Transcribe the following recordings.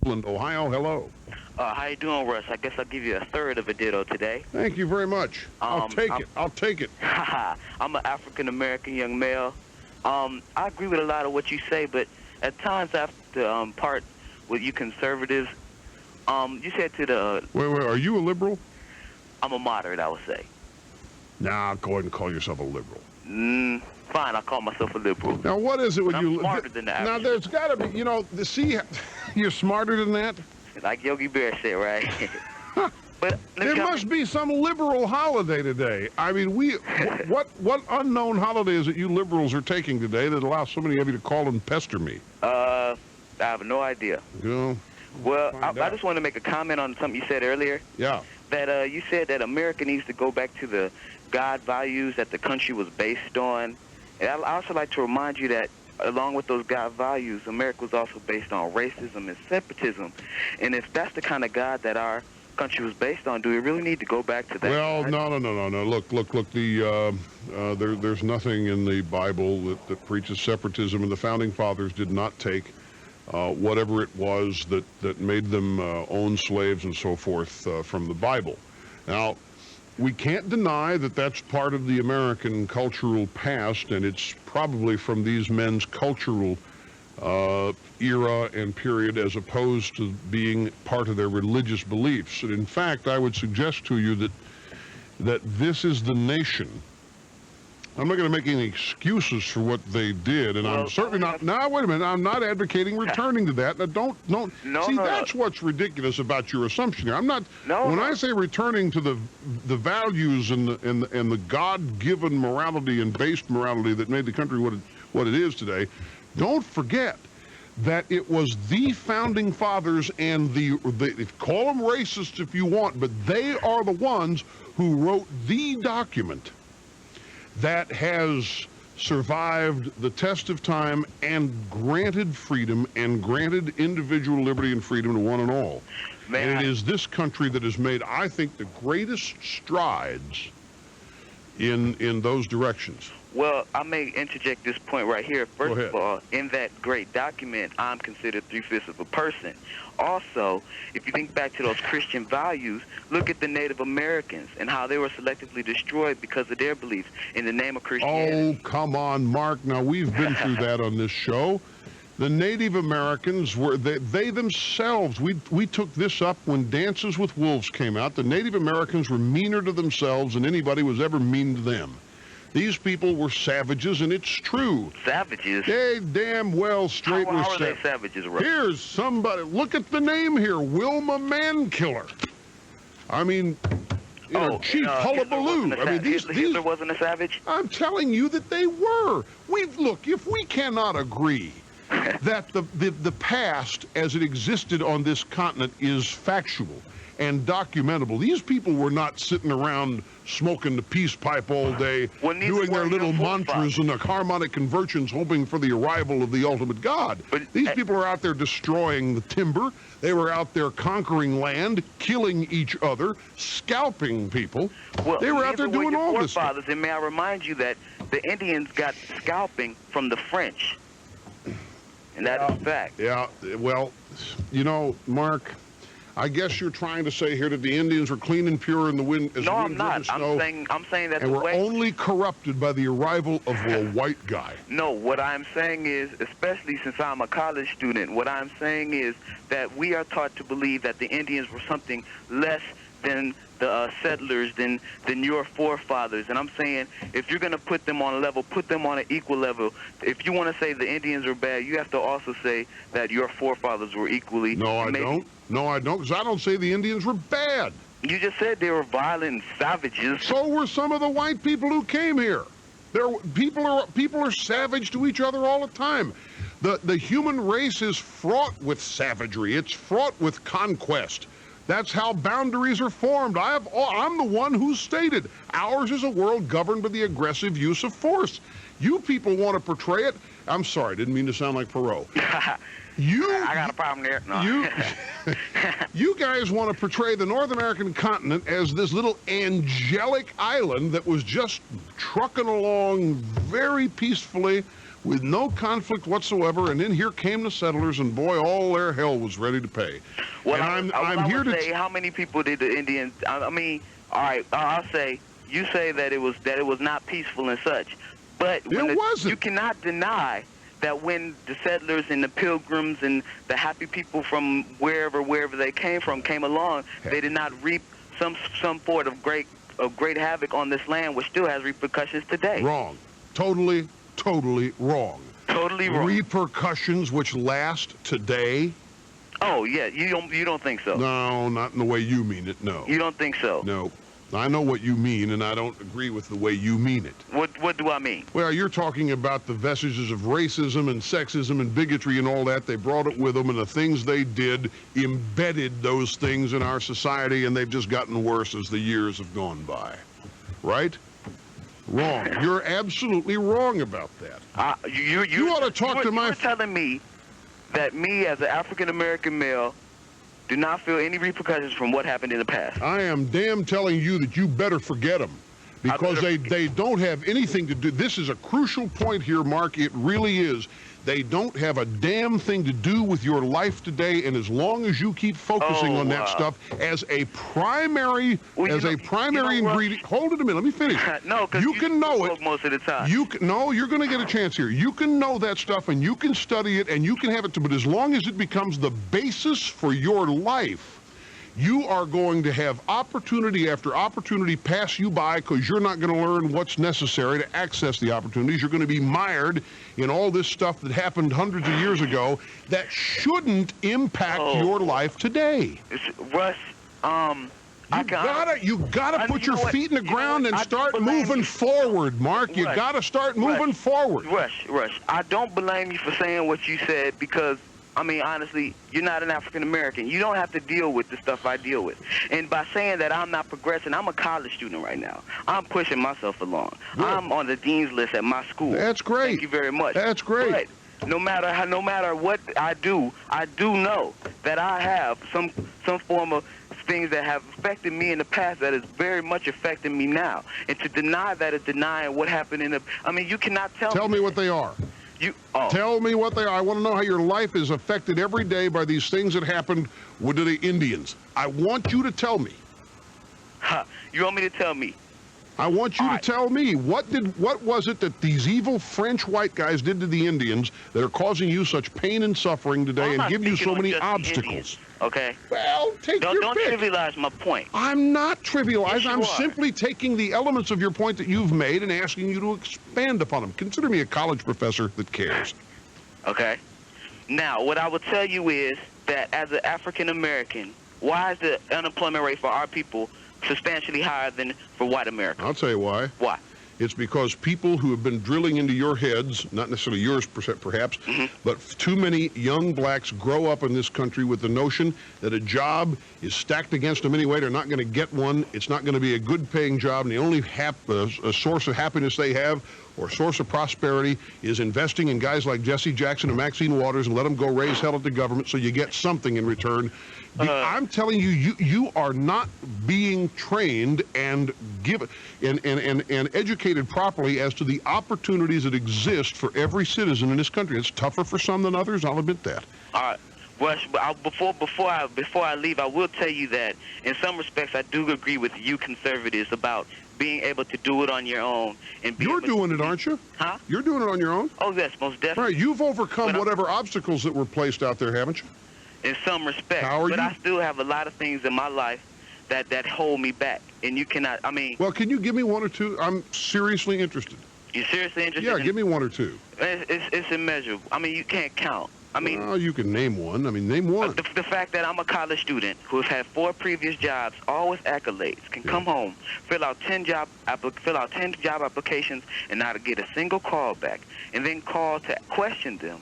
Cleveland, Ohio. Hello. How you doing, Russ? I guess I'll give you a third of a ditto today. Thank you very much. I'll take it. I'm an African-American young male. I agree with a lot of what you say, but at times I have to part with you conservatives. You said to the... Wait, are you a liberal? I'm a moderate, I would say. Nah, go ahead and call yourself a liberal. Fine, I'll call myself a liberal. Now, what is it when I'm smarter than the average. Now, there's got to be, see, you're smarter than that? Like Yogi Bear said, right? But there must be some liberal holiday today. I mean, what unknown holiday is it you liberals are taking today that allows so many of you to call and pester me? I have no idea. Well, I just want to make a comment on something you said earlier. Yeah. That you said that America needs to go back to the God values that the country was based on. And I also like to remind you that along with those God values, America was also based on racism and separatism. And if that's the kind of God that our country was based on, do we really need to go back to that? Well, no. Look. There's nothing in the Bible that preaches separatism, and the Founding Fathers did not take whatever it was that made them own slaves and so forth from the Bible. Now, we can't deny that that's part of the American cultural past, and it's probably from these men's cultural era and period as opposed to being part of their religious beliefs. And in fact, I would suggest to you that this is the nation. I'm not going to make any excuses for what they did, and I'm certainly not. Now, wait a minute. I'm not advocating returning to that. Now, that's what's ridiculous about your assumption here. I'm not. When I say returning to the values and the God-given morality and based morality that made the country what it is today, don't forget that it was the Founding Fathers and call them racists if you want, but they are the ones who wrote the document that has survived the test of time and granted freedom and granted individual liberty and freedom to one and all. And it is this country that has made, I think, the greatest strides in those directions. Well, I may interject this point right here. First of all, in that great document, I'm considered 3/5 of a person. Also, if you think back to those Christian values, look at the Native Americans and how they were selectively destroyed because of their beliefs in the name of Christianity. Oh, come on, Mark. Now, we've been through that on this show. The Native Americans they themselves, we took this up when Dances with Wolves came out. The Native Americans were meaner to themselves than anybody was ever mean to them. These people were savages, and it's true. Savages? They damn well straight were they savages, right? Here's somebody, look at the name here, Wilma Mankiller. I mean, Chief Hullabaloo. Hitler wasn't a savage? I'm telling you that they were. Look, if we cannot agree that the past as it existed on this continent is factual and documentable. These people were not sitting around smoking the peace pipe all day, doing their little mantras and the harmonic conversions, hoping for the arrival of the ultimate God. But these people are out there destroying the timber. They were out there conquering land, killing each other, scalping people. Well, they were out there doing all this stuff. And may I remind you that the Indians got scalping from the French. And that is a fact. Yeah, well, Mark, I guess you're trying to say here that the Indians were clean and pure in the wind as no, wind I'm not. Snow, I'm saying that and were only corrupted by the arrival of a white guy. No, what I'm saying is, especially since I'm a college student, what I'm saying is that we are taught to believe that the Indians were something less than the settlers, than your forefathers. And I'm saying, if you're going to put them on a level, put them on an equal level. If you want to say the Indians are bad, you have to also say that your forefathers were equally. No, I don't. No, I don't, because I don't say the Indians were bad. You just said they were violent savages. So were some of the white people who came here. People are savage to each other all the time. The human race is fraught with savagery. It's fraught with conquest. That's how boundaries are formed. I'm the one who stated ours is a world governed by the aggressive use of force. You people want to portray it. I'm sorry, didn't mean to sound like Perot. I got a problem there. No. You guys want to portray the North American continent as this little angelic island that was just trucking along very peacefully with no conflict whatsoever, and then here came the settlers, and boy, all their hell was ready to pay. Well, And I'm here to say, how many people did the Indians? I mean, all right, I'll say you say that it was not peaceful and such, but It wasn't. You cannot deny that when the settlers and the pilgrims and the happy people from wherever they came from came along, they did not reap some sort of great havoc on this land, which still has repercussions today. Wrong. Totally wrong. Totally wrong. Repercussions which last today? Oh yeah, you don't think so? No, not in the way you mean it. No. You don't think so? No. I know what you mean, and I don't agree with the way you mean it. What do I mean? Well, you're talking about the vestiges of racism and sexism and bigotry and all that. They brought it with them, and the things they did embedded those things in our society, and they've just gotten worse as the years have gone by. Right? Wrong. You're absolutely wrong about that. You ought to talk to my... You're telling me that me, as an African-American male, do not feel any repercussions from what happened in the past. I am damn telling you that you better forget them, because they don't have anything to do. This is a crucial point here, Mark. It really is. They don't have a damn thing to do with your life today, and as long as you keep focusing on that stuff as a primary ingredient. Hold it a minute. Let me finish. No, because you can know it most of the time. No, you're going to get a chance here. You can know that stuff, and you can study it, and you can have it. But as long as it becomes the basis for your life, you are going to have opportunity after opportunity pass you by, because you're not going to learn what's necessary to access the opportunities. You're going to be mired in all this stuff that happened hundreds of years ago that shouldn't impact your life today. Russ, you gotta put your feet in the ground and start moving forward, Mark. You gotta start moving forward. Rush, I don't blame you for saying what you said, because I mean, honestly, you're not an African American. You don't have to deal with the stuff I deal with. And by saying that I'm not progressing, I'm a college student right now. I'm pushing myself along. Good. I'm on the dean's list at my school. That's great. Thank you very much. That's great. But no matter what I do know that I have some form of things that have affected me in the past that is very much affecting me now. And to deny that is denying what happened in the... I mean, you cannot tell me what they are. Tell me what they are. I want to know how your life is affected every day by these things that happened with the Indians. I want you to tell me. You want me to tell me? I want you to tell me, what was it that these evil French white guys did to the Indians that are causing you such pain and suffering today and give you so many obstacles? Okay. Well, don't trivialize my point. I'm not trivializing. Yes, I'm simply taking the elements of your point that you've made and asking you to expand upon them. Consider me a college professor that cares. Okay. Now, what I would tell you is that as an African American, why is the unemployment rate for our people substantially higher than for white Americans? I'll tell you why. Why? It's because people who have been drilling into your heads, not necessarily yours perhaps, but too many young blacks grow up in this country with the notion that a job is stacked against them anyway. They're not going to get one. It's not going to be a good paying job, and the only a source of happiness they have or source of prosperity is investing in guys like Jesse Jackson and Maxine Waters and let them go raise hell at the government so you get something in return. I'm telling you, you are not being trained and and educated properly as to the opportunities that exist for every citizen in this country. It's tougher for some than others, I'll admit that. All right. Rush, before I leave, I will tell you that in some respects I do agree with you conservatives about being able to do it on your own. You're doing it, aren't you? Huh? You're doing it on your own? Oh, yes, most definitely. Right, you've overcome whatever obstacles that were placed out there, haven't you? In some respects. How are you? But I still have a lot of things in my life that hold me back. And you cannot, I mean... Well, can you give me one or two? I'm seriously interested. You're seriously interested? Yeah, give me one or two. It's immeasurable. I mean, you can't count. I mean... Well, you can name one. I mean, name one. The fact that I'm a college student who has had 4 previous jobs, all with accolades, can come home, fill out 10 job applications, and not get a single call back, and then call to question them,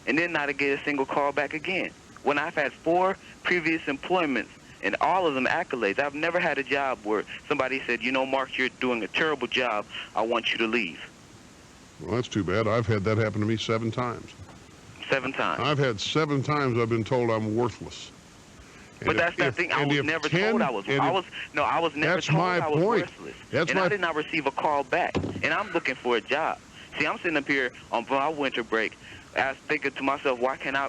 and then not to get a single call back again. When I've had 4 previous employments, and all of them accolades, I've never had a job where somebody said, you know, Mark, you're doing a terrible job. I want you to leave. Well, that's too bad. I've had that happen to me 7 times. 7 times. I've had 7 times I've been told I'm worthless. But that's the thing. I was never told I was. I was never told I was worthless. And I did not receive a call back. And I'm looking for a job. See, I'm sitting up here on my winter break, thinking to myself, why can't I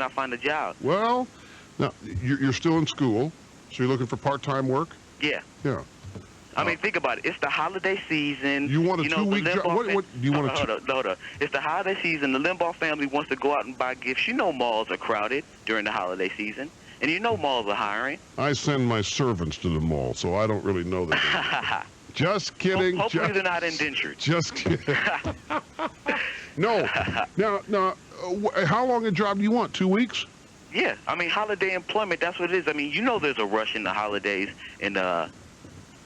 find a job? Well, now, you're still in school, so you're looking for part-time work? Yeah. Yeah. I mean, think about it. It's the holiday season. You want a two-week job? What do you want to... Hold up. It's the holiday season. The Limbaugh family wants to go out and buy gifts. You know malls are crowded during the holiday season. And you know malls are hiring. I send my servants to the mall, so I don't really know that. Just kidding. Hopefully they're not indentured. Just kidding. No. Now, how long a job do you want? 2 weeks? Yeah. I mean, holiday employment, that's what it is. I mean, you know there's a rush in the holidays and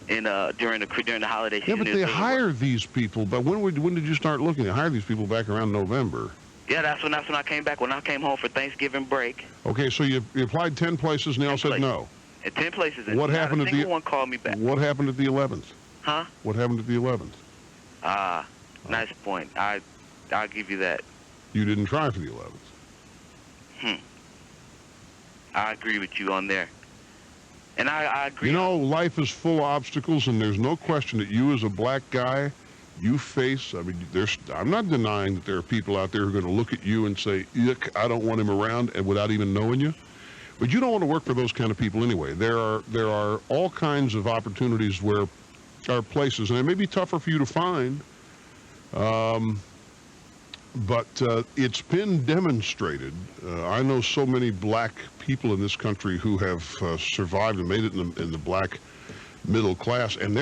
during the holiday season. Yeah, but they hire these people. But when did you start looking? They hire these people back around November. Yeah, that's when I came back, when I came home for Thanksgiving break. Okay, so you applied 10 places and they all said no. And 10 places. And what happened at the... one called me back. What happened at the 11th? Huh? What happened at the 11th? Nice point. I'll give you that. You didn't try for the 11th. I agree with you on there. And I agree. You know, life is full of obstacles, and there's no question that you as a black guy, you face, I mean, I'm not denying that there are people out there who are going to look at you and say, yuck, I don't want him around, and without even knowing you. But you don't want to work for those kind of people anyway. There are all kinds of opportunities where are places, and it may be tougher for you to find, but it's been demonstrated. I know so many black people in this country who have survived and made it in the black middle class, and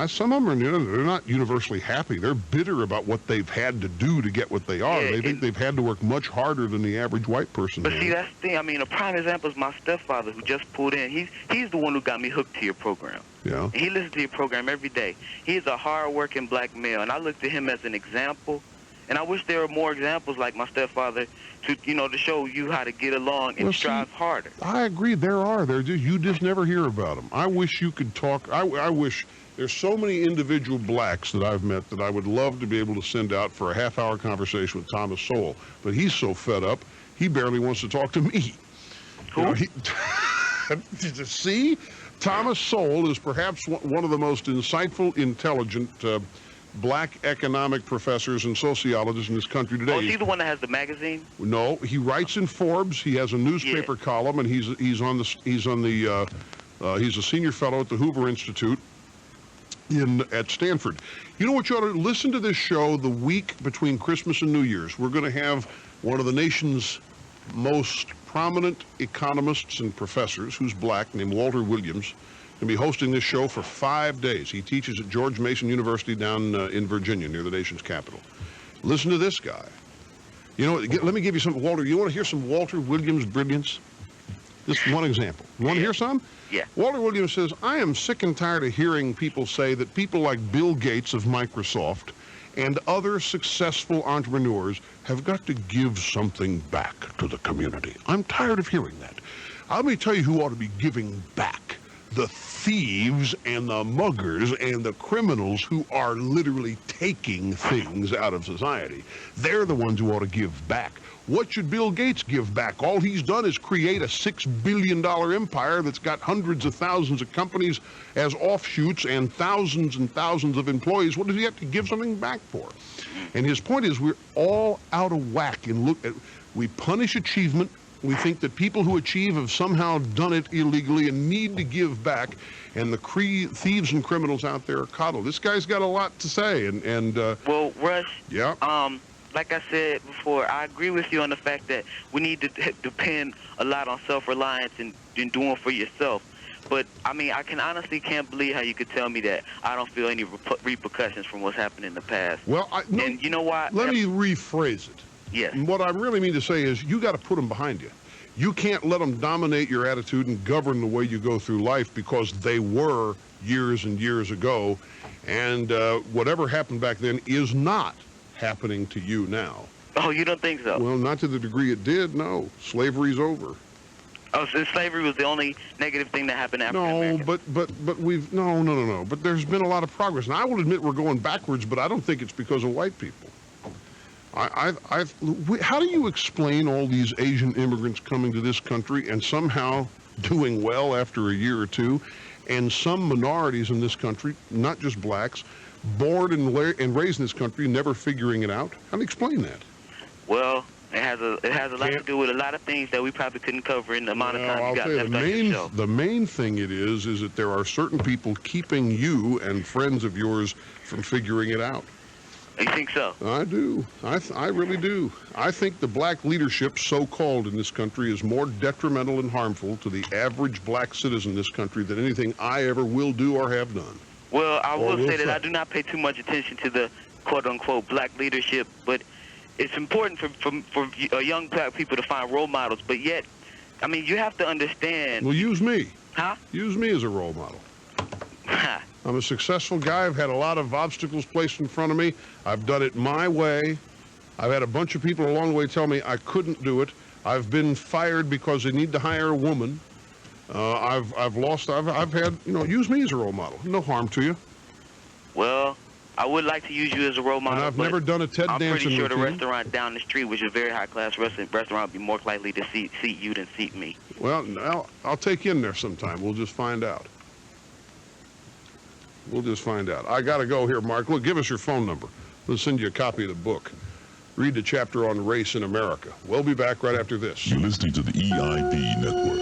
some of them are, they're not universally happy. They're bitter about what they've had to do to get what they are. Yeah, they think they've had to work much harder than the average white person. But see, that's the thing. I mean, a prime example is my stepfather who just pulled in. He's the one who got me hooked to your program. Yeah. And he listens to your program every day. He's a hard-working black male, and I look to him as an example. And I wish there were more examples like my stepfather to show you how to get along and strive harder. I agree. There are. You just never hear about them. I wish you could talk. I wish there's so many individual blacks that I've met that I would love to be able to send out for a half-hour conversation with Thomas Sowell. But he's so fed up, he barely wants to talk to me. Who? Did you see? Thomas Sowell is perhaps one of the most insightful, intelligent black economic professors and sociologists in this country today. Oh, is he the one that has the magazine? No, he writes in Forbes. He has a newspaper column, and he's a senior fellow at the Hoover Institute at Stanford. You know what, you ought to listen to this show the week between Christmas and New Year's. We're going to have one of the nation's most prominent economists and professors, who's black, named Walter Williams, going to be hosting this show for 5 days. He teaches at George Mason University down in Virginia, near the nation's capital. Listen to this guy. You know, let me give you some, Walter. You want to hear some Walter Williams brilliance? Just one example. You want to hear some? Yeah. Walter Williams says, I am sick and tired of hearing people say that people like Bill Gates of Microsoft and other successful entrepreneurs have got to give something back to the community. I'm tired of hearing that. Let me tell you who ought to be giving back. The thieves and the muggers and the criminals who are literally taking things out of society. They're the ones who ought to give back. What should Bill Gates give back? All he's done is create a $6 billion empire that's got hundreds of thousands of companies as offshoots and thousands of employees. What does he have to give something back for? And his point is we're all out of whack. And we punish achievement. We think that people who achieve have somehow done it illegally and need to give back, and the thieves and criminals out there are coddled. This guy's got a lot to say, well, Rush. Yeah. Like I said before, I agree with you on the fact that we need to depend a lot on self-reliance and doing for yourself. But I mean, I honestly can't believe how you could tell me that I don't feel any repercussions from what's happened in the past. Well, and you know what? Let me rephrase it. Yes. And what I really mean to say is you got to put them behind you. You can't let them dominate your attitude and govern the way you go through life, because they were years and years ago, and whatever happened back then is not happening to you now. Oh, you don't think so? Well, not to the degree it did, no. Slavery's over. Oh, so slavery was the only negative thing that happened after America? No, but we've, no. But there's been a lot of progress. And I will admit we're going backwards, but I don't think it's because of white people. How do you explain all these Asian immigrants coming to this country and somehow doing well after a year or two, and some minorities in this country, not just blacks, born and raised in this country, never figuring it out? How do you explain that? Well, it has a lot to do with a lot of things that we probably couldn't cover in the amount of time you got left on your show. The main thing it is that there are certain people keeping you and friends of yours from figuring it out. You think so? I do. I really do. I think the black leadership, so-called, in this country is more detrimental and harmful to the average black citizen in this country than anything I ever will do or have done. Well, I will say that I do not pay too much attention to the quote-unquote black leadership, but it's important for young black people to find role models. But yet, I mean, you have to understand. Well, use me. Huh? Use me as a role model. I'm a successful guy. I've had a lot of obstacles placed in front of me. I've done it my way. I've had a bunch of people along the way tell me I couldn't do it. I've been fired because they need to hire a woman. I've had, use me as a role model. No harm to you. Well, I would like to use you as a role model. And I've never done a TED dancing routine. I'm pretty sure the restaurant down the street, which is a very high-class restaurant, would be more likely to seat you than seat me. Well, I'll take you in there sometime. We'll just find out. I got to go here, Mark. Look, give us your phone number. We'll send you a copy of the book. Read the chapter on race in America. We'll be back right after this. You're listening to the EIB Network.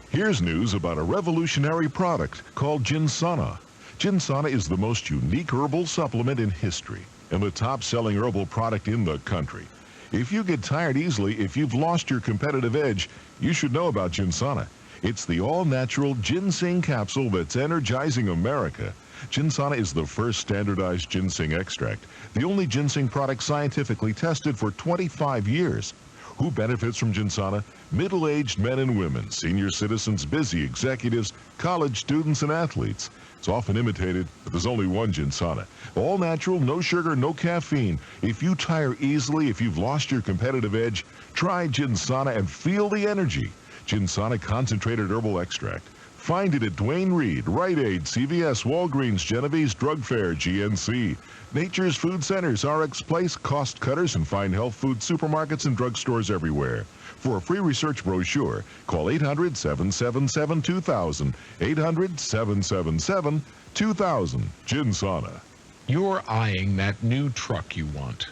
Here's news about a revolutionary product called Ginsana. Ginsana is the most unique herbal supplement in history and the top-selling herbal product in the country. If you get tired easily, if you've lost your competitive edge, you should know about Ginsana. It's the all-natural ginseng capsule that's energizing America. Ginsana is the first standardized ginseng extract, the only ginseng product scientifically tested for 25 years. Who benefits from Ginsana? Middle-aged men and women, senior citizens, busy executives, college students, and athletes. It's often imitated, but there's only one Ginsana. All natural, no sugar, no caffeine. If you tire easily, if you've lost your competitive edge, try Ginsana and feel the energy. Ginsana concentrated herbal extract. Find it at Duane Reade, Rite Aid, CVS, Walgreens, Genevieve's Drug Fair, GNC, Nature's Food Centers, RX Place, Cost Cutters, and fine health food supermarkets and drugstores everywhere. For a free research brochure, call 800-777-2000, 800-777-2000, Ginsana. You're eyeing that new truck you want.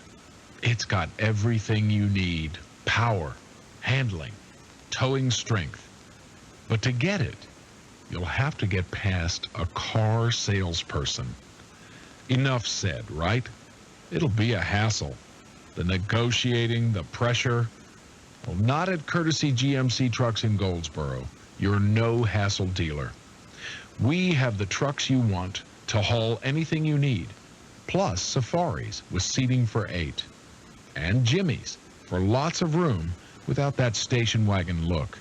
It's got everything you need: power, handling, towing strength. But to get it, you'll have to get past a car salesperson. Enough said, right? It'll be a hassle. The negotiating, the pressure. Well, not at Courtesy GMC Trucks in Goldsboro. You're no hassle dealer. We have the trucks you want to haul anything you need, plus Safaris with seating for 8, and Jimmys for lots of room without that station wagon look.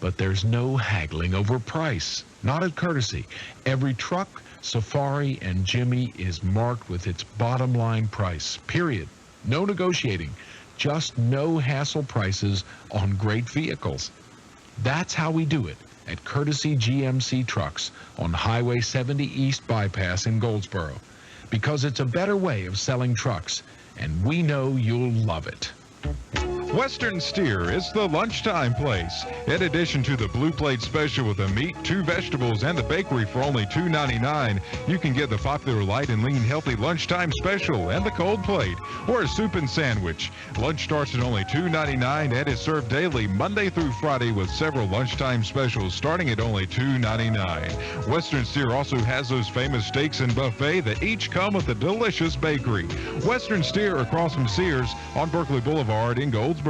But there's no haggling over price, not at Courtesy. Every truck, Safari, and Jimmy is marked with its bottom line price, period. No negotiating, just no hassle prices on great vehicles. That's how we do it at Courtesy GMC Trucks on Highway 70 East Bypass in Goldsboro, because it's a better way of selling trucks, and we know you'll love it. Western Steer is the lunchtime place. In addition to the Blue Plate Special with the meat, 2 vegetables, and the bakery for only $2.99, you can get the popular light and lean healthy lunchtime special and the cold plate, or a soup and sandwich. Lunch starts at only $2.99 and is served daily Monday through Friday with several lunchtime specials starting at only $2.99. Western Steer also has those famous steaks and buffet that each come with a delicious bakery. Western Steer across from Sears on Berkeley Boulevard in Goldsboro.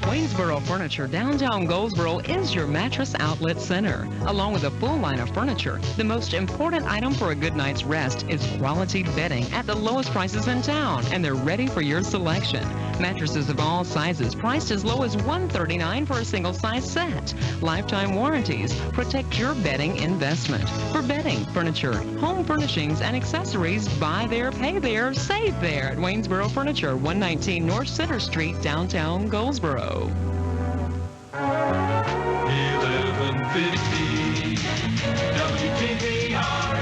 Waynesboro Furniture downtown Goldsboro is your mattress outlet center. Along with a full line of furniture, the most important item for a good night's rest is quality bedding at the lowest prices in town, and they're ready for your selection. Mattresses of all sizes priced as low as $139 for a single size set. Lifetime warranties protect your bedding investment. For bedding, furniture, home furnishings, and accessories, buy there, pay there, save there at Waynesboro Furniture, 119 North Center Street, downtown Goldsboro. 1150 WTVR.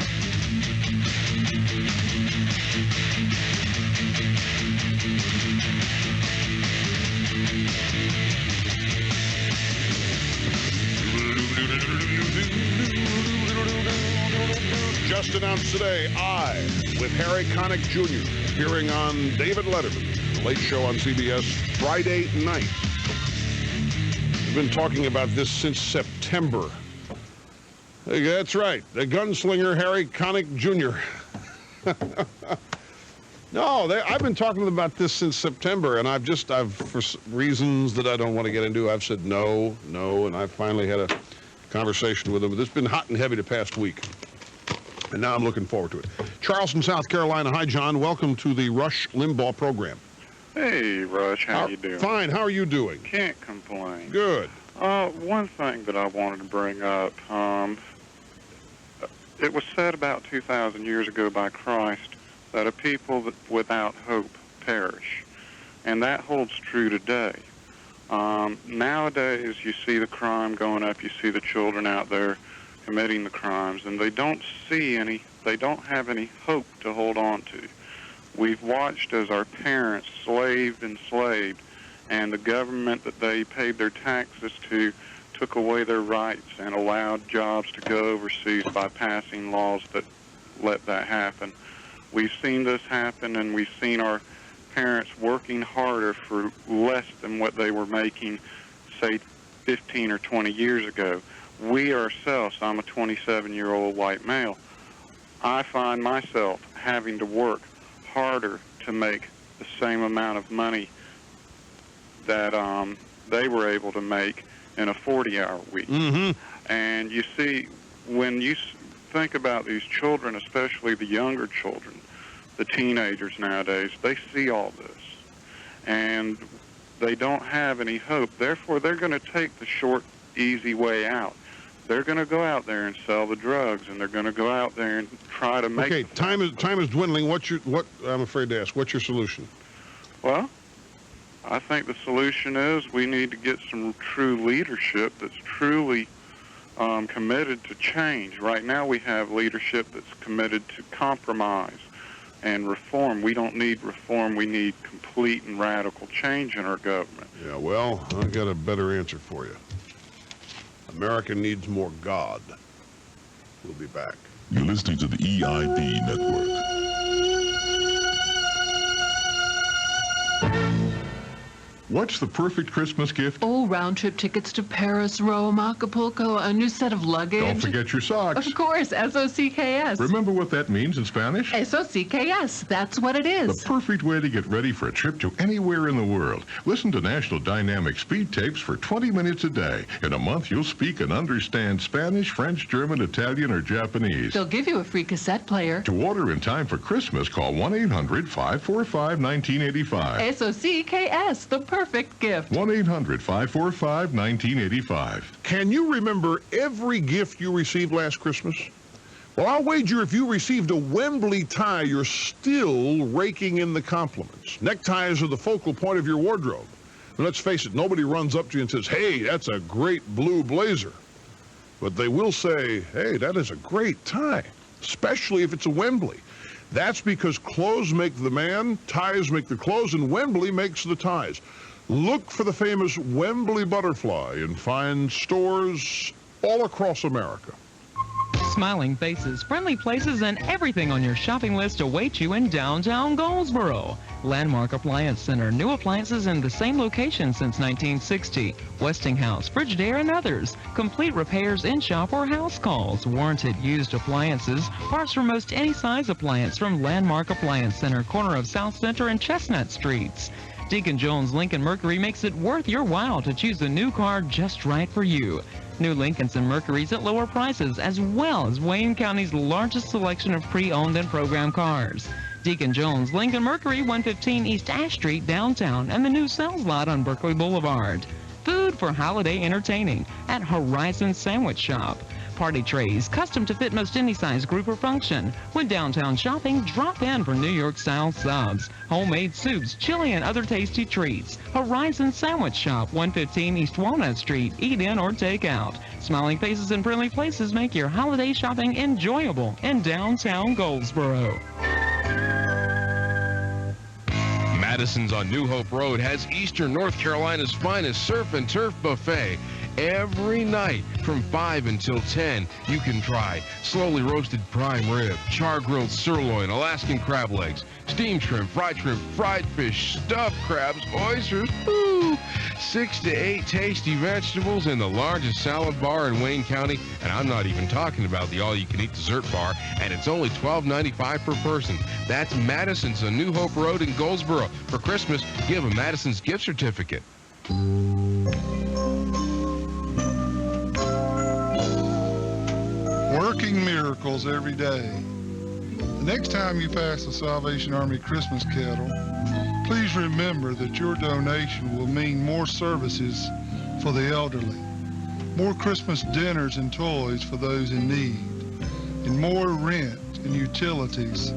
announced today, I, with Harry Connick Jr., appearing on David Letterman, the Late Show on CBS, Friday night. We've been talking about this since September. That's right, the gunslinger Harry Connick Jr. No, I've been talking to them about this since September, and I've for reasons that I don't want to get into, I've said no, and I finally had a conversation with them. But it's been hot and heavy the past week, and now I'm looking forward to it. Charleston, South Carolina. Hi, John. Welcome to the Rush Limbaugh program. Hey, Rush. How you doing? Fine. How are you doing? Can't complain. Good. One thing that I wanted to bring up, it was said about 2,000 years ago by Christ that a people without hope perish. And that holds true today. Nowadays, you see the crime going up, you see the children out there committing the crimes, and they don't have any hope to hold on to. We've watched as our parents slaved and slaved, and the government that they paid their taxes to took away their rights and allowed jobs to go overseas by passing laws that let that happen. We've seen this happen, and we've seen our parents working harder for less than what they were making, say, 15 or 20 years ago. We ourselves, I'm a 27-year-old white male, I find myself having to work harder to make the same amount of money that they were able to make in a 40-hour week. Mm-hmm. And you see, when you think about these children, especially the younger children, the teenagers nowadays, they see all this, and they don't have any hope. Therefore, they're going to take the short, easy way out. They're going to go out there and sell the drugs, and they're going to go out there and try to make. Okay, time is dwindling. I'm afraid to ask. What's your solution? Well, I think the solution is we need to get some true leadership that's truly committed to change. Right now, we have leadership that's committed to compromise and reform. We don't need reform. We need complete and radical change in our government. Yeah, well, I've got a better answer for you. America needs more God. We'll be back. You're listening to the EIB Network. What's the perfect Christmas gift? Oh, round-trip tickets to Paris, Rome, Acapulco, a new set of luggage. Don't forget your socks. Of course, S-O-C-K-S. Remember what that means in Spanish? S-O-C-K-S, that's what it is. The perfect way to get ready for a trip to anywhere in the world. Listen to National Dynamic Speed Tapes for 20 minutes a day. In a month, you'll speak and understand Spanish, French, German, Italian, or Japanese. They'll give you a free cassette player. To order in time for Christmas, call 1-800-545-1985. S-O-C-K-S, the perfect gift. 1-800-545-1985. Can you remember every gift you received last Christmas? Well, I'll wager if you received a Wembley tie, you're still raking in the compliments. Neckties are the focal point of your wardrobe. And let's face it, nobody runs up to you and says, hey, that's a great blue blazer. But they will say, hey, that is a great tie, especially if it's a Wembley. That's because clothes make the man, ties make the clothes, and Wembley makes the ties. Look for the famous Wembley butterfly in fine stores all across America. Smiling faces, friendly places, and everything on your shopping list await you in downtown Goldsboro. Landmark Appliance Center. New appliances in the same location since 1960. Westinghouse, Frigidaire, and others. Complete repairs in-shop or house calls. Warranted used appliances. Parts for most any size appliance from Landmark Appliance Center, corner of South Center and Chestnut Streets. Deacon Jones Lincoln Mercury makes it worth your while to choose a new car just right for you. New Lincolns and Mercuries at lower prices, as well as Wayne County's largest selection of pre-owned and program cars. Deacon Jones Lincoln Mercury, 115 East Ash Street, downtown, and the new sales lot on Berkeley Boulevard. Food for holiday entertaining at Horizon Sandwich Shop. Party trays, custom to fit most any size group or function. When downtown shopping, drop in for New York-style subs, homemade soups, chili, and other tasty treats. Horizon Sandwich Shop, 115 East Walnut Street. Eat in or take out. Smiling faces and friendly places make your holiday shopping enjoyable in downtown Goldsboro. Madison's on New Hope Road has Eastern North Carolina's finest surf and turf buffet. Every night from 5 until 10, you can try slowly roasted prime rib, char-grilled sirloin, Alaskan crab legs, steamed shrimp, fried fish, stuffed crabs, oysters, 6 to 8 tasty vegetables, and the largest salad bar in Wayne County. And I'm not even talking about the all-you-can-eat dessert bar, and it's only $12.95 per person. That's Madison's on New Hope Road in Goldsboro. For Christmas, give a Madison's gift certificate. Working miracles every day. The next time you pass the Salvation Army Christmas kettle, please remember that your donation will mean more services for the elderly, more Christmas dinners and toys for those in need, and more rent and utilities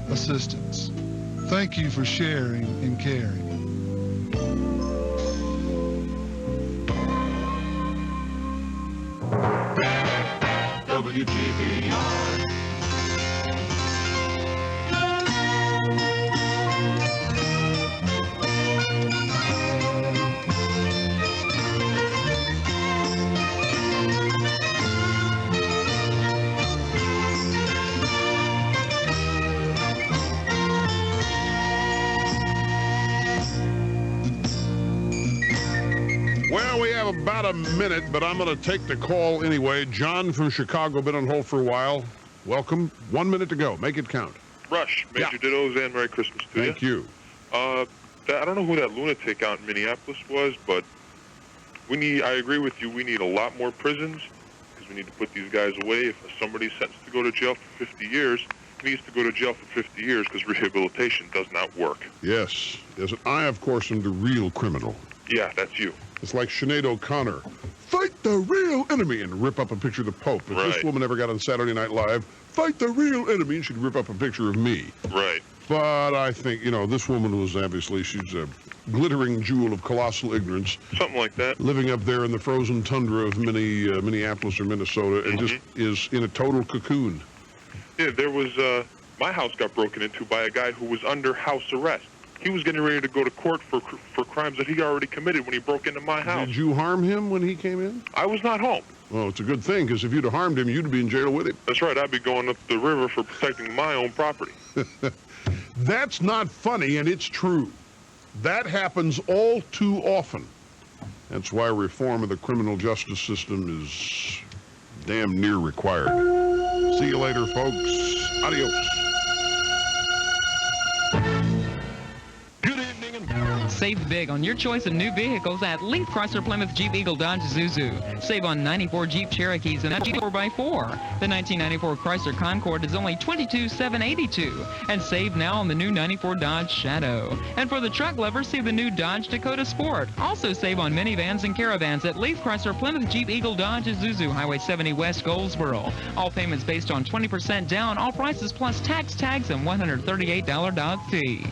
assistance. Thank you for sharing and caring. WGBR. Well, we have about a minute, but I'm going to take the call anyway. John from Chicago, been on hold for a while. Welcome. 1 minute to go. Make it count. Rush, Major Dittos, and Merry Christmas to you. Thank you. I don't know who that lunatic out in Minneapolis was, but I agree with you, we need a lot more prisons because we need to put these guys away. If somebody's sentenced to go to jail for 50 years, he needs to go to jail for 50 years because rehabilitation does not work. Yes. Yes. I, of course, am the real criminal. Yeah, that's you. It's like Sinead O'Connor. Fight the real enemy and rip up a picture of the Pope. If this woman ever got on Saturday Night Live, fight the real enemy, and she'd rip up a picture of me. Right. But I think, this woman was obviously, she's a glittering jewel of colossal ignorance. Something like that. Living up there in the frozen tundra of Minneapolis or Minnesota and just is in a total cocoon. Yeah, there was, my house got broken into by a guy who was under house arrest. He was getting ready to go to court for crimes that he already committed when he broke into my house. Did you harm him when he came in? I was not home. Well, it's a good thing, because if you'd have harmed him, you'd be in jail with him. That's right. I'd be going up the river for protecting my own property. That's not funny, and it's true. That happens all too often. That's why reform of the criminal justice system is damn near required. See you later, folks. Adios. Save big on your choice of new vehicles at Leaf Chrysler Plymouth Jeep Eagle Dodge Isuzu. Save on 94 Jeep Cherokees and a Jeep 4x4. The 1994 Chrysler Concorde is only $22,782. And save now on the new 94 Dodge Shadow. And for the truck lovers, see the new Dodge Dakota Sport. Also save on minivans and caravans at Leaf Chrysler Plymouth Jeep Eagle Dodge Isuzu, Highway 70 West, Goldsboro. All payments based on 20% down, all prices plus tax, tags, and $138 dog fee.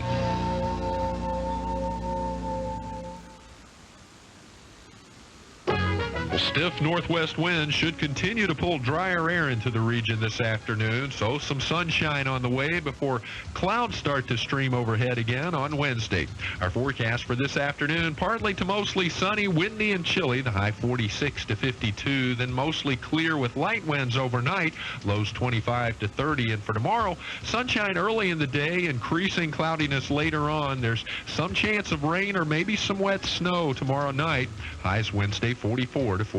Stiff northwest winds should continue to pull drier air into the region this afternoon, so some sunshine on the way before clouds start to stream overhead again on Wednesday. Our forecast for this afternoon, partly to mostly sunny, windy, and chilly, the high 46 to 52, then mostly clear with light winds overnight, lows 25 to 30. And for tomorrow, sunshine early in the day, increasing cloudiness later on. There's some chance of rain or maybe some wet snow tomorrow night, highs Wednesday 44 to 48.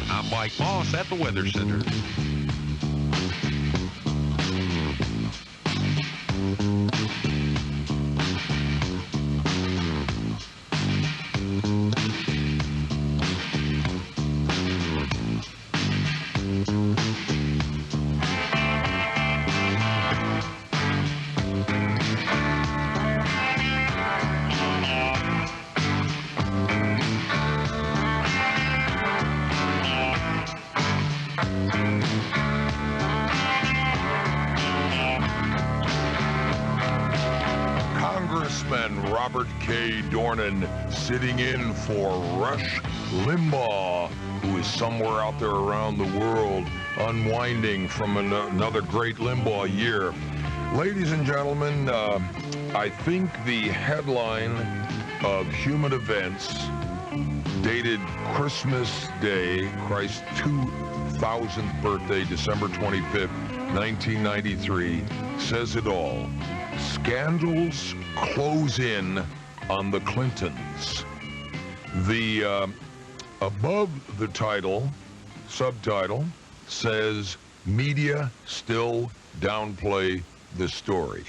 I'm Mike Moss at the Weather Center. Robert K. Dornan sitting in for Rush Limbaugh, who is somewhere out there around the world unwinding from another great Limbaugh year. Ladies and gentlemen, I think the headline of Human Events, dated Christmas Day, Christ's 2000th birthday, December 25th, 1993, says it all. Scandals close in on the Clintons. The above the title, subtitle, says media still downplay the story.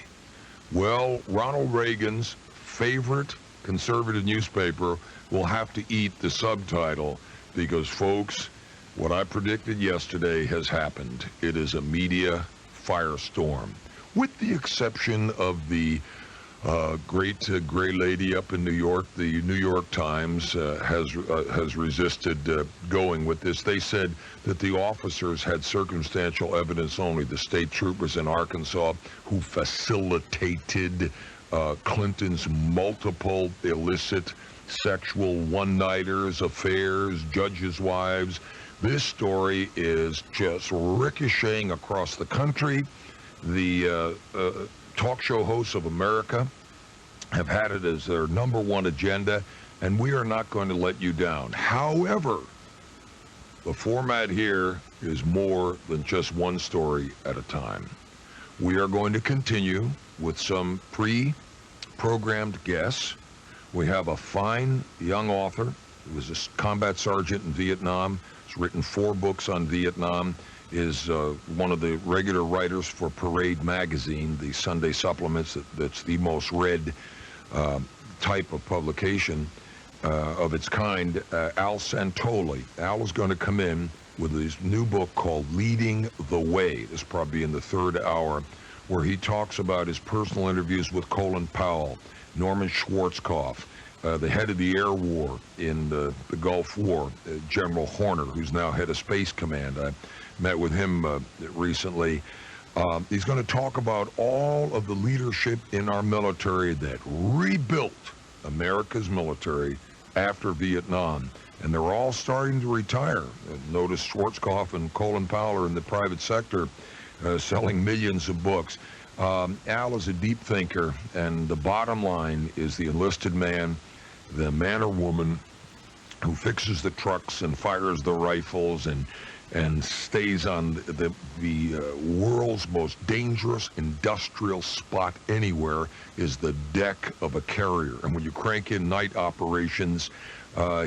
Well, Ronald Reagan's favorite conservative newspaper will have to eat the subtitle because, folks, what I predicted yesterday has happened. It is a media firestorm, with the exception of the great gray lady up in New York. The New York Times has resisted going with this. They said that the officers had circumstantial evidence only, the state troopers in Arkansas who facilitated Clinton's multiple illicit sexual one-nighters, affairs, judges' wives. This story is just ricocheting across the country. The talk show hosts of America have had it as their #1 agenda, and we are not going to let you down. However, the format here is more than just one story at a time. We are going to continue with some pre-programmed guests. We have a fine young author who was a combat sergeant in Vietnam. He's written 4 books on Vietnam. Is one of the regular writers for Parade magazine, the Sunday supplements that's the most read type of publication of its kind. Al Santoli. Al is going to come in with his new book called Leading the Way. This will probably be in the 3rd hour, where he talks about his personal interviews with Colin Powell, Norman Schwarzkopf, the head of the air war in the Gulf War, General Horner, who's now head of Space Command. I met with him recently. He's going to talk about all of the leadership in our military that rebuilt America's military after Vietnam. And they're all starting to retire. Notice Schwarzkopf and Colin Powell are in the private sector selling millions of books. Al is a deep thinker, and the bottom line is the enlisted man, the man or woman who fixes the trucks and fires the rifles and stays on the world's most dangerous industrial spot anywhere is the deck of a carrier. And when you crank in night operations,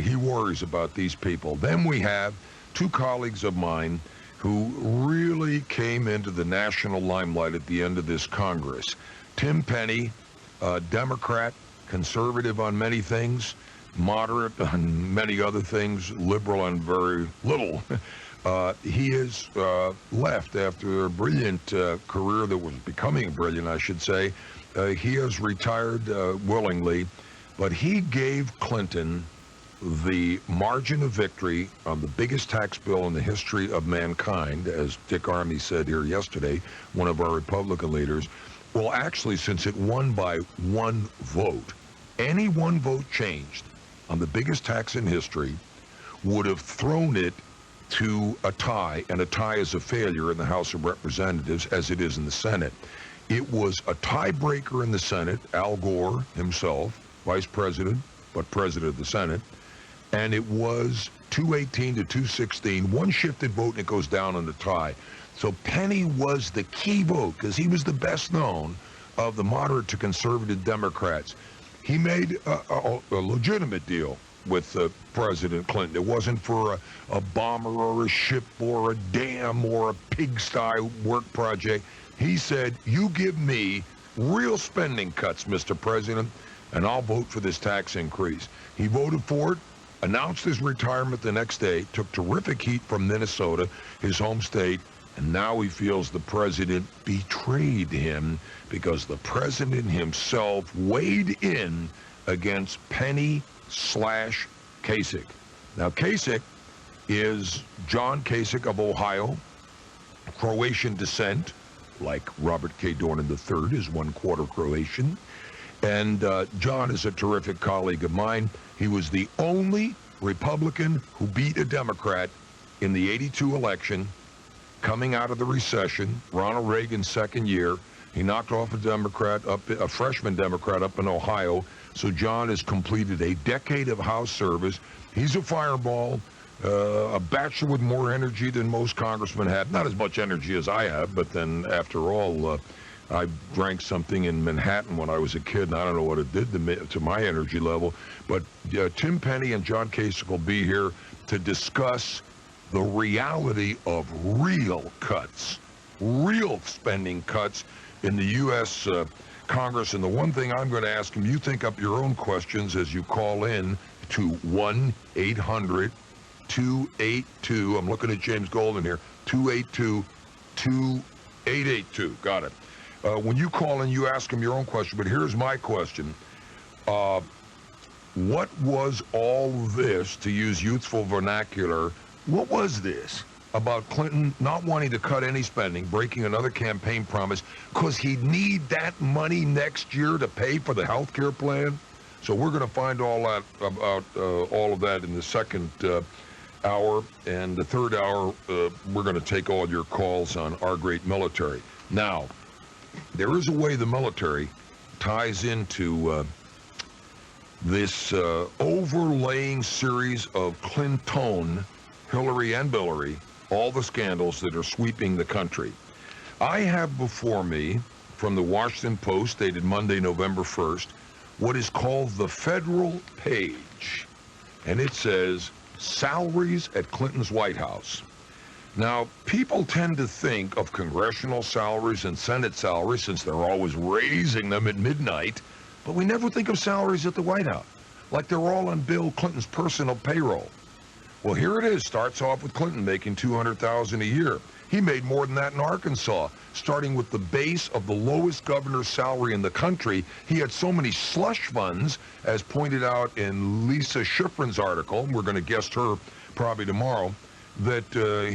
he worries about these people. Then we have 2 colleagues of mine who really came into the national limelight at the end of this Congress. Tim Penny, Democrat, conservative on many things, moderate on many other things, liberal on very little. He has left after a brilliant career that was becoming brilliant, I should say. He has retired willingly, but he gave Clinton the margin of victory on the biggest tax bill in the history of mankind, as Dick Armey said here yesterday, one of our Republican leaders. Well, actually, since it won by 1 vote, any 1 vote changed on the biggest tax in history would have thrown it to a tie, and a tie is a failure in the House of Representatives, as it is in the Senate. It was a tiebreaker in the Senate, Al Gore himself, vice president, but president of the Senate, and it was 218 to 216, 1 shifted vote, and it goes down on the tie. So Penny was the key vote, because he was the best known of the moderate to conservative Democrats. He made a legitimate deal with President Clinton. It wasn't for a bomber or a ship or a dam or a pigsty work project. He said, you give me real spending cuts, Mr. President, and I'll vote for this tax increase. He voted for it, announced his retirement the next day, took terrific heat from Minnesota, his home state, and now he feels the president betrayed him because the president himself weighed in against Penny/Kasich. Now, Kasich is John Kasich of Ohio, Croatian descent, like Robert K. Dornan III is 1/4 Croatian. And John is a terrific colleague of mine. He was the only Republican who beat a Democrat in the '82 election, coming out of the recession, Ronald Reagan's second year. He knocked off a freshman Democrat up in Ohio. So John has completed a decade of House service. He's a fireball, a bachelor with more energy than most congressmen have. Not as much energy as I have, but then after all, I drank something in Manhattan when I was a kid, and I don't know what it did to my energy level. But Tim Penny and John Kasich will be here to discuss the reality of real cuts, real spending cuts in the U.S. Congress. And the one thing I'm going to ask him, you think up your own questions as you call in to 1-800-282, I'm looking at James Golden here, 282-2882. Got it. When you call in, you ask him your own question, but here's my question. What was all this, to use youthful vernacular, what was this about Clinton not wanting to cut any spending, breaking another campaign promise, because he'd need that money next year to pay for the health care plan? So we're going to find all that about all of that in the second hour. And the third hour, we're going to take all your calls on our great military. Now, there is a way the military ties into this overlaying series of Clinton, Hillary, and Billary, all the scandals that are sweeping the country. I have before me, from the Washington Post, dated Monday, November 1st, what is called the Federal Page. And it says, salaries at Clinton's White House. Now, people tend to think of congressional salaries and Senate salaries, since they're always raising them at midnight, but we never think of salaries at the White House, like they're all on Bill Clinton's personal payroll. Well, here it is. Starts off with Clinton making $200,000 a year. He made more than that in Arkansas, starting with the base of the lowest governor's salary in the country. He had so many slush funds, as pointed out in Lisa Schifrin's article, and we're going to guest her probably tomorrow, that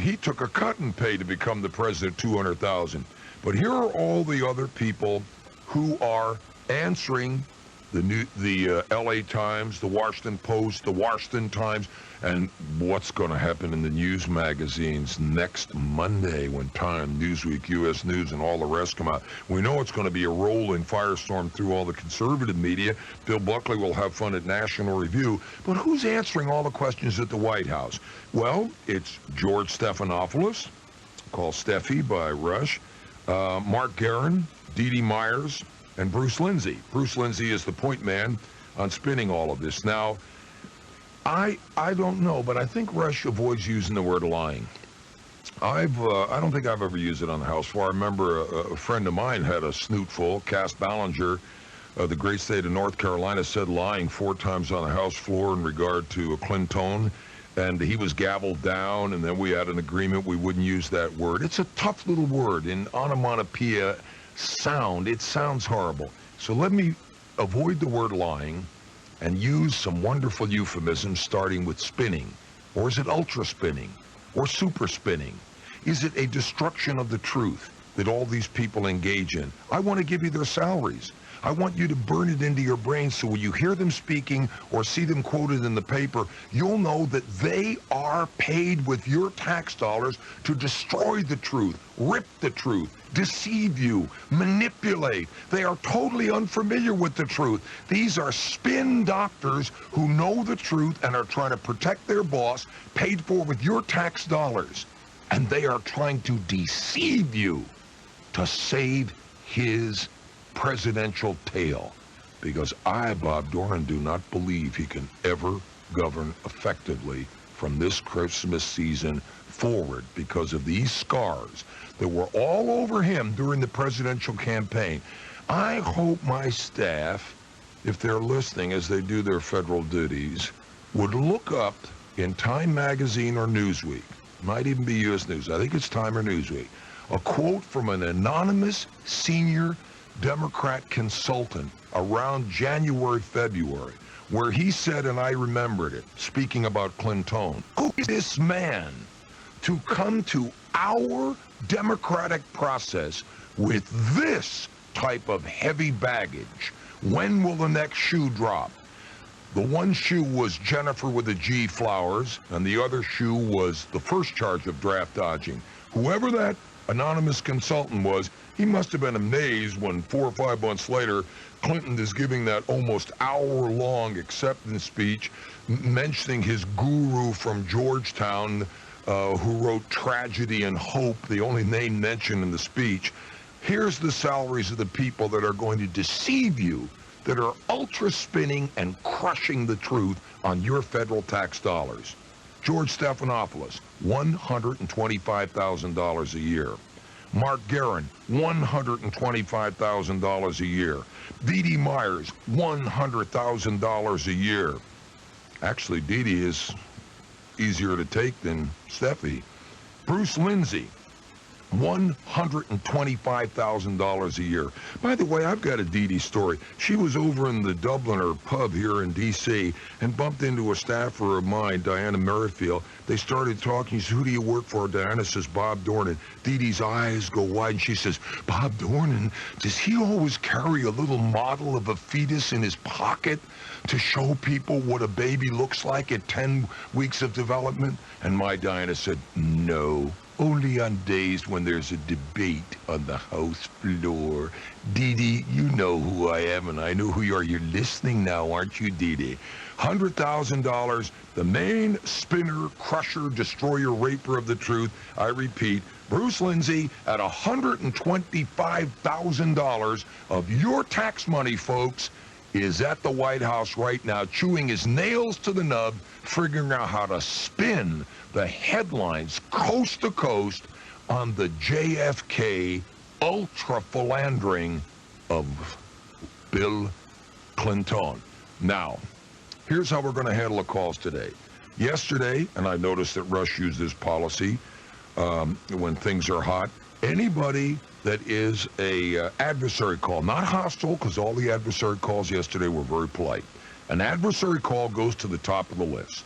he took a cut in pay to become the president, $200,000. But here are all the other people who are answering the LA Times, the Washington Post, the Washington Times, and what's going to happen in the news magazines next Monday when Time, Newsweek, U.S. News, and all the rest come out. We know it's going to be a rolling firestorm through all the conservative media. Bill Buckley will have fun at National Review. But who's answering all the questions at the White House? Well, it's George Stephanopoulos, called Steffi by Rush, Mark Guerin, Dee Dee Myers, and Bruce Lindsay. Bruce Lindsay is the point man on spinning all of this. Now, I don't know, but I think Rush avoids using the word lying. I don't think I've ever used it on the House floor. I remember a friend of mine had a snootful. Cass Ballinger, the great state of North Carolina, said lying 4 times on the House floor in regard to Clinton, and he was gavelled down, and then we had an agreement we wouldn't use that word. It's a tough little word. In onomatopoeia sound, it sounds horrible. So let me avoid the word lying and use some wonderful euphemisms, starting with spinning. Or is it ultra spinning? Or super spinning? Is it a destruction of the truth that all these people engage in? I want to give you their salaries. I want you to burn it into your brain so when you hear them speaking or see them quoted in the paper, you'll know that they are paid with your tax dollars to destroy the truth, rip the truth, deceive you, manipulate. They are totally unfamiliar with the truth. These are spin doctors who know the truth and are trying to protect their boss, paid for with your tax dollars. And they are trying to deceive you to save his presidential tail, because I, Bob Dornan, do not believe he can ever govern effectively from this Christmas season forward because of these scars that were all over him during the presidential campaign. I hope my staff, if they're listening as they do their federal duties, would look up in Time Magazine or Newsweek, might even be U.S. News, I think it's Time or Newsweek, a quote from an anonymous senior Democrat consultant around January, February, where he said, and I remembered it, speaking about Clinton, who is this man to come to our democratic process with this type of heavy baggage? When will the next shoe drop? The one shoe was Jennifer with a G Flowers, and the other shoe was the first charge of draft dodging. Whoever that anonymous consultant was, he must have been amazed when 4 or 5 months later, Clinton is giving that almost hour-long acceptance speech, mentioning his guru from Georgetown, who wrote Tragedy and Hope, the only name mentioned in the speech. Here's the salaries of the people that are going to deceive you, that are ultra-spinning and crushing the truth on your federal tax dollars. George Stephanopoulos, $125,000 a year. Mark Guerin, $125,000 a year. Dee Dee Myers, $100,000 a year. Actually, Dee Dee is easier to take than Steffi. Bruce Lindsay, $125,000 a year. By the way, I've got a Dee Dee story. She was over in the Dubliner pub here in D.C. and bumped into a staffer of mine, Diana Merrifield. They started talking. She said, who do you work for? Diana says, Bob Dornan. Dee Dee's eyes go wide, and she says, Bob Dornan, does he always carry a little model of a fetus in his pocket to show people what a baby looks like at 10 weeks of development? And my Diana said, no. Only on days when there's a debate on the House floor. Dee Dee, you know who I am, and I know who you are. You're listening now, aren't you, Dee Dee? $100,000, the main spinner, crusher, destroyer, raper of the truth. I repeat, Bruce Lindsay at $125,000 of your tax money, folks, is at the White House right now, chewing his nails to the nub, figuring out how to spin the headlines coast to coast on the JFK ultra-philandering of Bill Clinton. Now, here's how we're going to handle the calls today. Yesterday, and I noticed that Rush used this policy when things are hot, anybody that is a adversary call, not hostile, because all the adversary calls yesterday were very polite. An adversary call goes to the top of the list.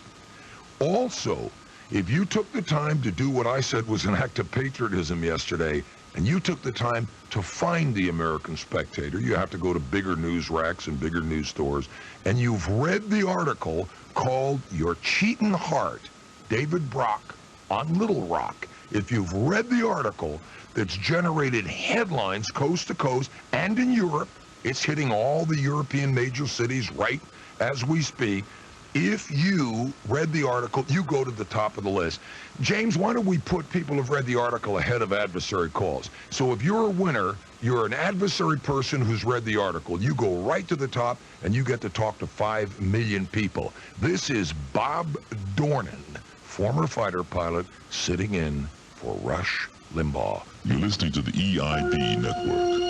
Also, if you took the time to do what I said was an act of patriotism yesterday, and you took the time to find the American Spectator, you have to go to bigger news racks and bigger news stores, and you've read the article called Your Cheatin' Heart, David Brock on Little Rock. If you've read the article that's generated headlines coast to coast and in Europe, it's hitting all the European major cities right as we speak. If you read the article, you go to the top of the list. James, why don't we put people who've read the article ahead of adversary calls? So if you're a winner, you're an adversary person who's read the article. You go right to the top, and you get to talk to 5 million people. This is Bob Dornan, former fighter pilot, sitting in for Rush Limbaugh. You're listening to the EIB Network.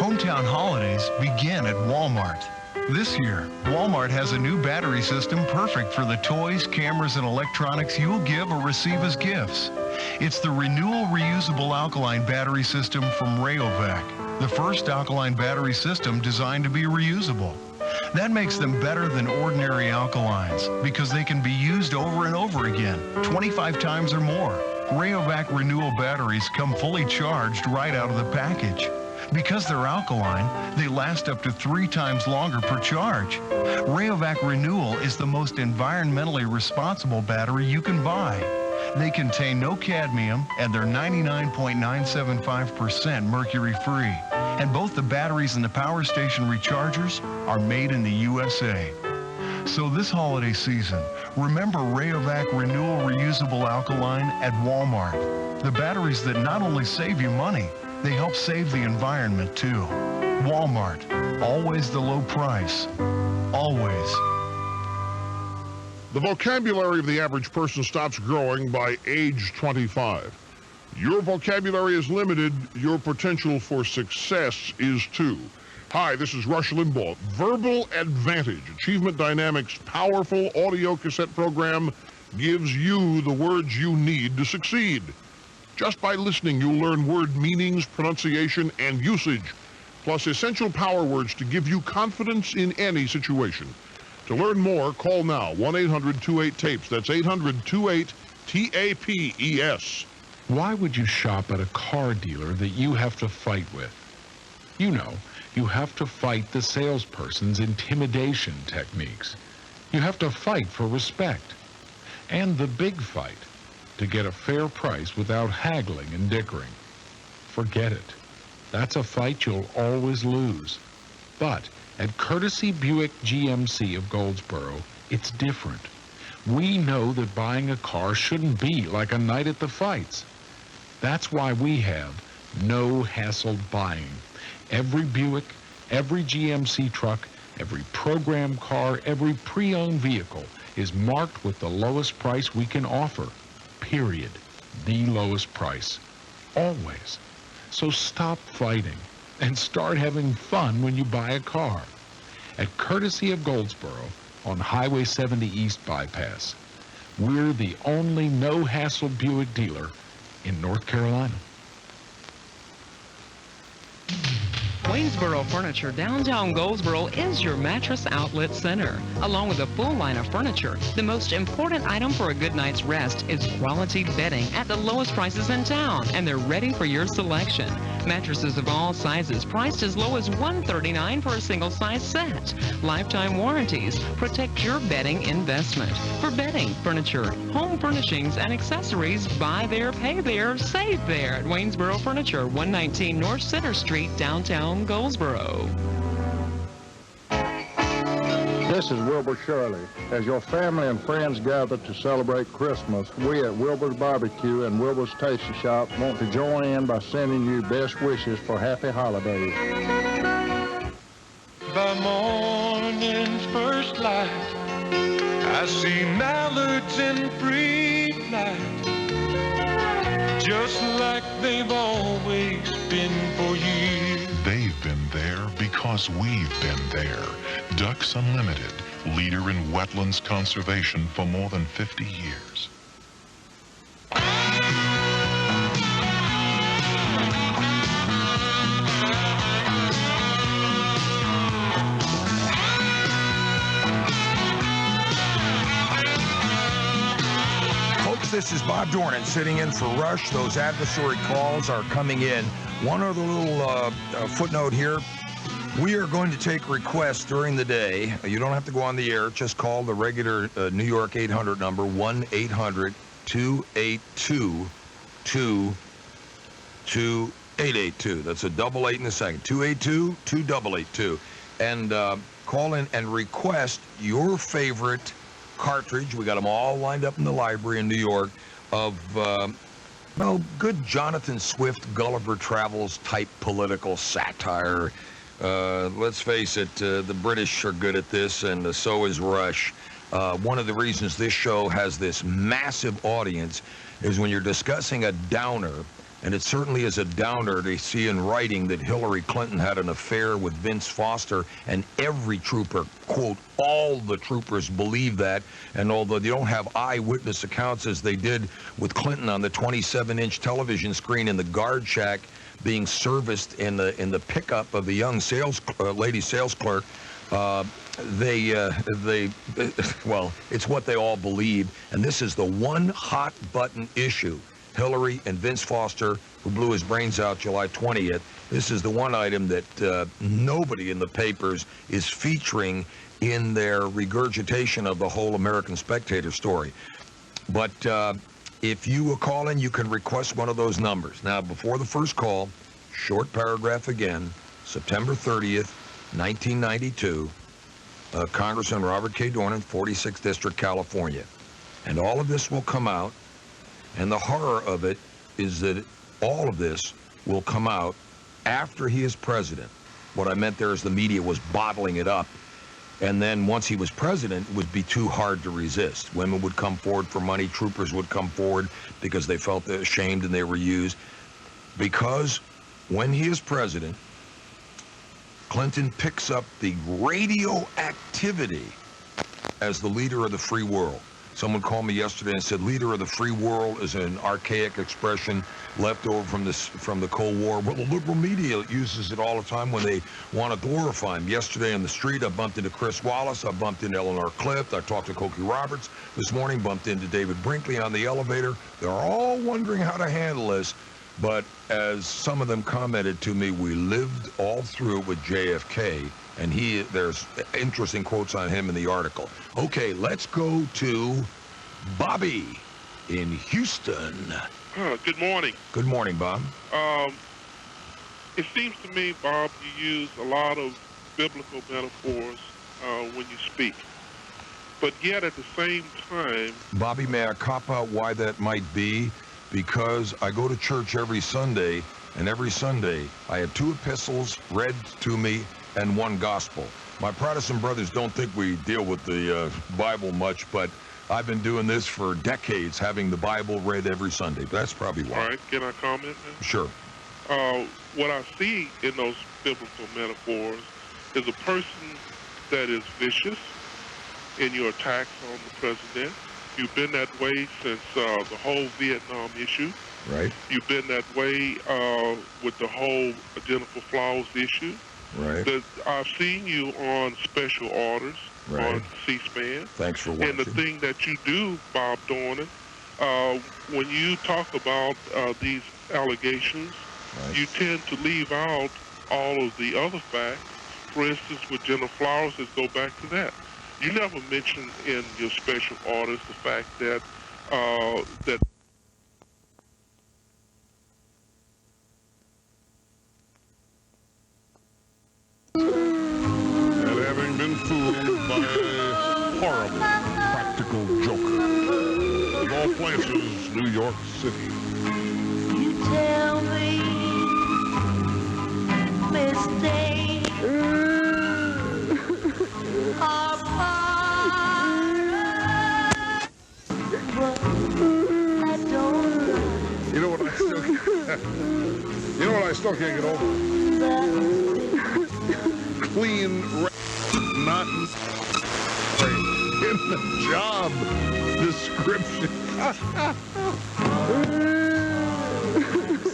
Hometown holidays begin at Walmart. This year, Walmart has a new battery system perfect for the toys, cameras, and electronics you'll give or receive as gifts. It's the Renewal Reusable Alkaline Battery System from Rayovac, the first alkaline battery system designed to be reusable. That makes them better than ordinary alkalines because they can be used over and over again, 25 times or more. Rayovac Renewal batteries come fully charged right out of the package. Because they're alkaline, they last up to 3 times longer per charge. Rayovac Renewal is the most environmentally responsible battery you can buy. They contain no cadmium and they're 99.975% mercury-free. And both the batteries and the power station rechargers are made in the USA. So this holiday season, remember Rayovac Renewal Reusable Alkaline at Walmart. The batteries that not only save you money, they help save the environment too. Walmart, always the low price. Always. The vocabulary of the average person stops growing by age 25. Your vocabulary is limited. Your potential for success is too. Hi, this is Rush Limbaugh. Verbal Advantage, Achievement Dynamics' powerful audio cassette program gives you the words you need to succeed. Just by listening, you'll learn word meanings, pronunciation, and usage, plus essential power words to give you confidence in any situation. To learn more, call now, 1-800-28-TAPES. That's 800-28-TAPES. Why would you shop at a car dealer that you have to fight with? You know, you have to fight the salesperson's intimidation techniques. You have to fight for respect. and the big fight to get a fair price without haggling and dickering. Forget it. That's a fight you'll always lose. But at Courtesy Buick GMC of Goldsboro, it's different. We know that buying a car shouldn't be like a night at the fights. That's why we have no hassle buying. Every Buick, every GMC truck, every program car, every pre-owned vehicle is marked with the lowest price we can offer. Period. The lowest price. Always. So stop fighting and start having fun when you buy a car. At Courtesy of Goldsboro on Highway 70 East Bypass, we're the only no-hassle Buick dealer in North Carolina. Waynesboro Furniture, downtown Goldsboro, is your mattress outlet center. Along with a full line of furniture, the most important item for a good night's rest is quality bedding at the lowest prices in town, and they're ready for your selection. Mattresses of all sizes, priced as low as $139 for a single-size set. Lifetime warranties protect your bedding investment. For bedding, furniture, home furnishings, and accessories, buy there, pay there, save there at Waynesboro Furniture, 119 North Center Street, downtown Goldsboro. This is Wilbur Shirley. As your family and friends gather to celebrate Christmas, we at Wilbur's Barbecue and Wilbur's Tasty Shop want to join in by sending you best wishes for happy holidays. By morning's first light, I see mallards in free flight, just like they've always been for years. They've been there because we've been there. Ducks Unlimited, leader in wetlands conservation for more than 50 years. Folks, this is Bob Dornan sitting in for Rush. Those adversary calls are coming in. One other little footnote here. We are going to take requests during the day. You don't have to go on the air. Just call the regular New York 800 number, 1-800-282-2882. That's a double eight in a second. 282-2882. And call in and request your favorite cartridge. We got them all lined up in the library in New York of, well, good Jonathan Swift, Gulliver Travels type political satire. Let's face it, the British are good at this, and so is Rush. One of the reasons this show has this massive audience is when you're discussing a downer, and it certainly is a downer to see in writing that Hillary Clinton had an affair with Vince Foster, and every trooper, quote, all the troopers believe that, and although they don't have eyewitness accounts as they did with Clinton on the 27-inch television screen in the guard shack, being serviced in the pickup of the young lady sales clerk, well, it's what they all believe, and this is the one hot button issue. Hillary and Vince Foster, who blew his brains out July 20th. This is the one item that nobody in the papers is featuring in their regurgitation of the whole American Spectator story. But if you will call in, you can request one of those numbers. Now, before the first call, short paragraph again, September 30th, 1992, Congressman Robert K. Dornan, 46th District, California. And all of this will come out, and the horror of it is that all of this will come out after he is president. What I meant there is the media was bottling it up. And then once he was president, it would be too hard to resist. Women would come forward for money. Troopers would come forward because they felt ashamed and they were used. Because when he is president, Clinton picks up the radioactivity as the leader of the free world. Someone called me yesterday and said leader of the free world is an archaic expression left over from the Cold War. Well, the liberal media uses it all the time when they want to glorify him. Yesterday on the street, I bumped into Chris Wallace. I bumped into Eleanor Clift. I talked to Cokie Roberts. This morning, bumped into David Brinkley on the elevator. They're all wondering how to handle this. But as some of them commented to me, we lived all through it with JFK. And there's interesting quotes on him in the article. Okay, let's go to Bobby in Houston. Good morning. Good morning, Bob. It seems to me, Bob, you use a lot of biblical metaphors when you speak. But yet at the same time... Bobby, may I cop out why that might be? Because I go to church every Sunday, and every Sunday I have 2 epistles read to me and 1 gospel. My Protestant brothers don't think we deal with the Bible much, but I've been doing this for decades, having the Bible read every Sunday. But that's probably why. All right, can I comment now? Sure. What I see in those biblical metaphors is a person that is vicious in your attacks on the president. You've been that way since the whole Vietnam issue. Right. You've been that way with the whole Jennifer Flowers issue. Right. I've seen you on special orders on C-SPAN. Thanks for watching. And the thing that you do, Bob Dornan, when you talk about these allegations, you tend to leave out all of the other facts. For instance, with Jennifer Flowers, let's go back to that. You never mention in your special orders the fact that And having been fooled by a horrible practical joker. Of all places, New York City. You tell me mistakes are part of, but I don't. You know what I still you know what I still can't get over? Clean, not in the job description.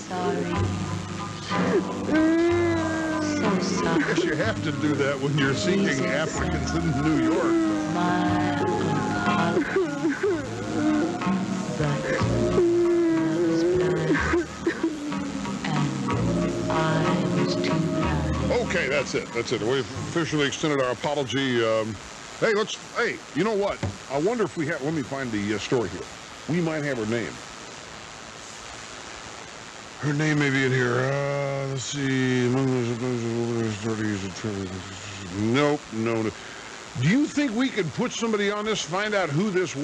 Sorry. So sorry. I guess you have to do that when you're seeking applicants in New York. My apologies. But love is blind, and I was too blind. Okay, that's it. That's it. We've officially extended our apology. Hey, you know what? I wonder if we have, let me find the story here. We might have her name. Her name may be in here. Let's see. Nope, no. Do you think we could put somebody on this, find out who this was?